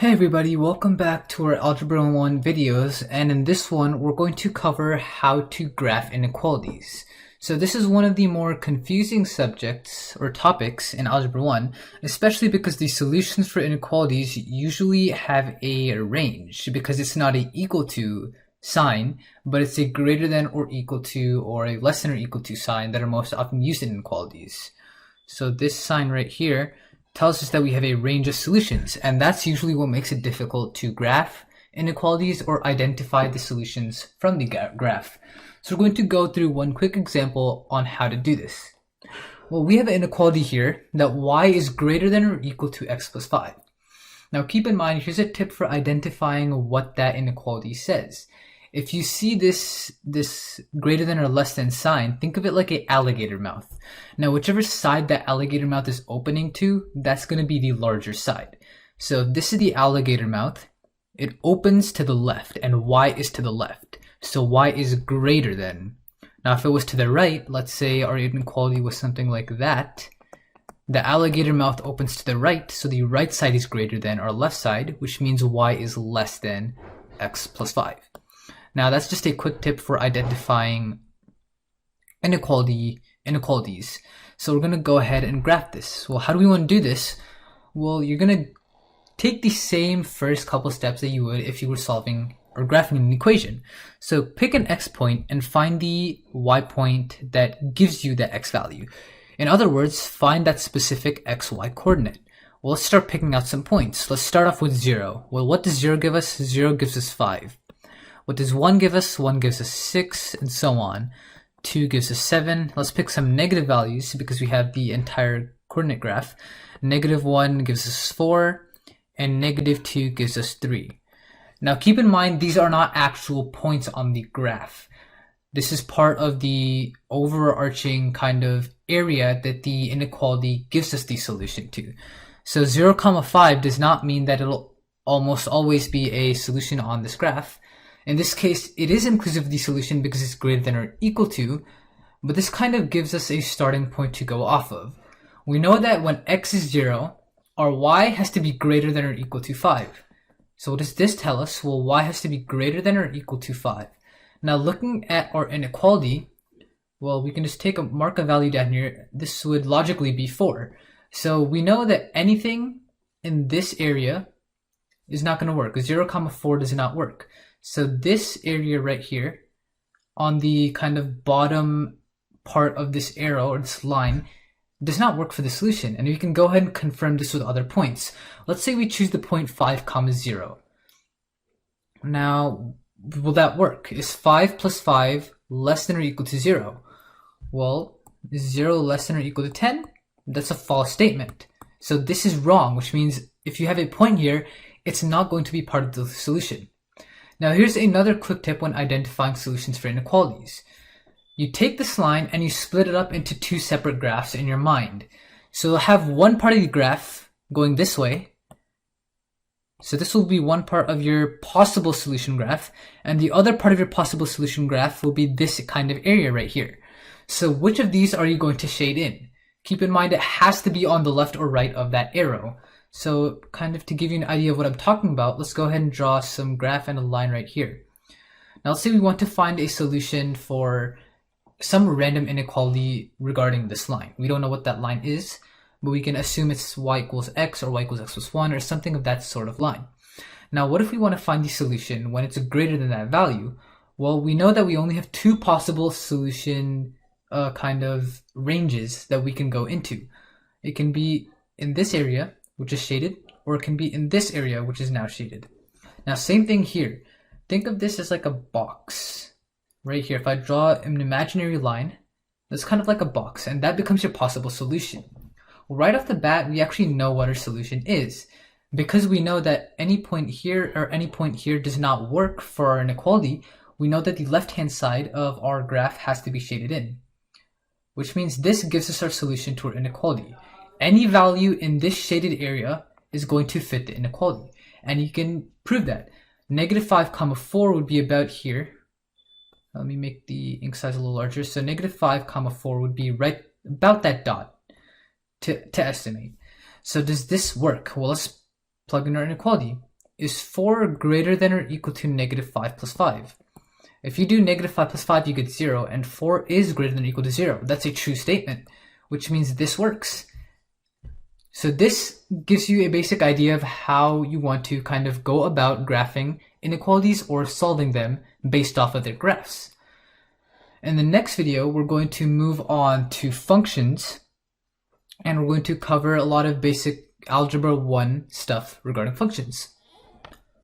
Hey everybody, welcome back to our Algebra 1 videos, and in this one we're going to cover how to graph inequalities. So this is one of the more confusing subjects or topics in Algebra 1, especially because the solutions for inequalities usually have a range, because it's not a equal to sign, but it's a greater than or equal to or a less than or equal to sign that are most often used in inequalities. So this sign right here tells us that we have a range of solutions, and that's usually what makes it difficult to graph inequalities or identify the solutions from the graph. So we're going to go through one quick example on how to do this. Well, we have an inequality here that y is greater than or equal to x plus 5. Now keep in mind, here's a tip for identifying what that inequality says. If you see this greater than or less than sign, think of it like an alligator mouth. Now, whichever side that alligator mouth is opening to, that's going to be the larger side. So if this is the alligator mouth, it opens to the left, and y is to the left. So y is greater than. Now, if it was to the right, let's say our inequality was something like that. The alligator mouth opens to the right, so the right side is greater than our left side, which means y is less than x plus 5. Now that's just a quick tip for identifying inequalities. So we're going to go ahead and graph this. Well, how do we want to do this? Well, you're going to take the same first couple steps that you would if you were solving or graphing an equation. So pick an x point and find the y point that gives you the x value. In other words, find that specific xy coordinate. Well, let's start picking out some points. Let's start off with 0. Well, what does 0 give us? 0 gives us 5. What does 1 give us? 1 gives us 6, and so on. 2 gives us 7. Let's pick some negative values because we have the entire coordinate graph. Negative 1 gives us 4, and negative 2 gives us 3. Now keep in mind, these are not actual points on the graph. This is part of the overarching kind of area that the inequality gives us the solution to. So 0, 5 does not mean that it'll almost always be a solution on this graph. In this case, it is inclusive of the solution because it's greater than or equal to, but this kind of gives us a starting point to go off of. We know that when x is 0, our y has to be greater than or equal to 5. So what does this tell us? Well, y has to be greater than or equal to 5. Now looking at our inequality, well, we can just mark a value down here. This would logically be 4. So we know that anything in this area is not going to work. 0, 4 does not work. So this area right here on the kind of bottom part of this arrow or this line does not work for the solution. And we can go ahead and confirm this with other points. Let's say we choose the point 5, 0. Now, will that work? Is 5 plus 5 less than or equal to 0? Well, is 0 less than or equal to 10? That's a false statement. So this is wrong, which means if you have a point here, it's not going to be part of the solution. Now here's another quick tip when identifying solutions for inequalities. You take this line and you split it up into two separate graphs in your mind. So you'll have one part of the graph going this way. So this will be one part of your possible solution graph, and the other part of your possible solution graph will be this kind of area right here. So which of these are you going to shade in? Keep in mind it has to be on the left or right of that arrow. So kind of to give you an idea of what I'm talking about, let's go ahead and draw some graph and a line right here. Now let's say we want to find a solution for some random inequality regarding this line. We don't know what that line is, but we can assume it's y equals x or y equals x plus 1 or something of that sort of line. Now what if we want to find the solution when it's greater than that value? Well, we know that we only have two possible solution kind of ranges that we can go into. It can be in this area, which is shaded, or it can be in this area, which is now shaded. Now, same thing here. Think of this as like a box. Right here, if I draw an imaginary line, that's kind of like a box, and that becomes your possible solution. Right off the bat, we actually know what our solution is. Because we know that any point here or any point here does not work for our inequality, we know that the left-hand side of our graph has to be shaded in. Which means this gives us our solution to our inequality. Any value in this shaded area is going to fit the inequality. And you can prove that. Negative 5, 4 would be about here. Let me make the ink size a little larger. So negative 5, 4 would be right about that dot to estimate. So does this work? Well, let's plug in our inequality. is 4 greater than or equal to negative 5 plus 5? If you do negative 5 plus 5, you get 0, and 4 is greater than or equal to 0. That's a true statement, which means this works. So this gives you a basic idea of how you want to kind of go about graphing inequalities or solving them based off of their graphs. In the next video, we're going to move on to functions, and we're going to cover a lot of basic Algebra 1 stuff regarding functions.